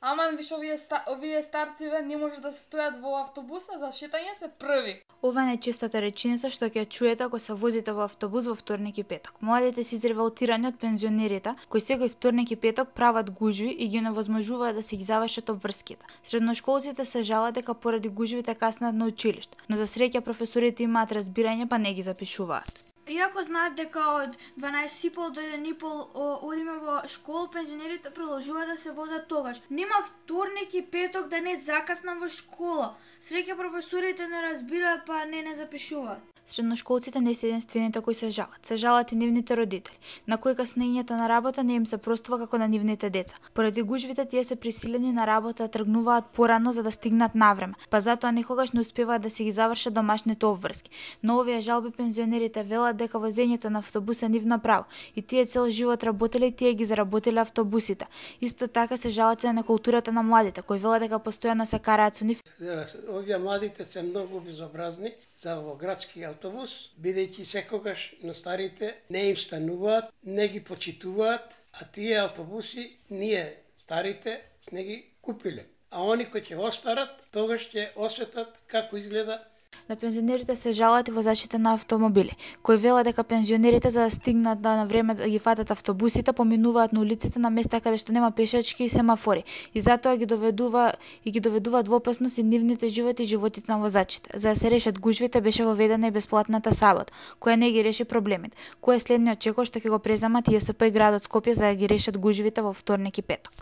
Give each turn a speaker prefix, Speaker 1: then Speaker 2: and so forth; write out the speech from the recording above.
Speaker 1: Аман виш овие старциве не може да стојат во автобуса за шетање се први.
Speaker 2: Ова е најчестата реченица што ќе ја чуете ако се возите во автобус во вторник и петок. Младите се изреволтирани од пензионерите кои секој вторник и петок прават гужви и ги невозможуваат да си ги завршат обврските. Средношколците се жалат дека поради гужвите каснат на училиште, но за среќа професорите имаат разбирање па не ги запишуваат.
Speaker 3: Иако знаат дека од 12:30 до 1:30 одиме во школа, пензионерите продолжуваат да се возат тогаш. Нема вторник и петок да не закаснам во школа. Среќа професорите не разбираат па не запишуваат.
Speaker 2: Средношколците не се единствените кои се жалат. Се жалат и нивните родители, на кои каснењето на работа не им се простува како на нивните деца. Поради гужвите тие се присилени на работа да тргнуваат порано за да стигнат навреме, па затоа никогаш не успеваат да си ги завршат домашните обврски. Но овие жалби пензионерите велат дека возењето на автобус е нивно право и тие цел живот работеле и тие ги заработиле автобусите. Исто така се жалат и на некултурата на младите, кои велат дека постојано се караат со нив.
Speaker 4: Овие младите се многу безобразни за во градски автобус, бидејќи секогаш на старите не им стануваат, не ги почитуваат, а тие автобуси ние старите не ги купиле. А они кои ќе остарат, тогаш ќе осетат како изгледа.
Speaker 2: На пензионерите се жалат и возачите на автомобили, кои велат дека пензионерите за да стигнат на време да ги фатат автобусите поминуваат на улиците на места каде што нема пешачки и семафори и затоа ги доведуваат во опасност и нивните животи и животите на возачите. За да се решат гужвите беше воведена и бесплатната сабота, која не ги реши проблемите. Кој е следниот чекор што ќе го преземат ЈСП и градот Скопје за да ги решат гужвите во вторник и петок?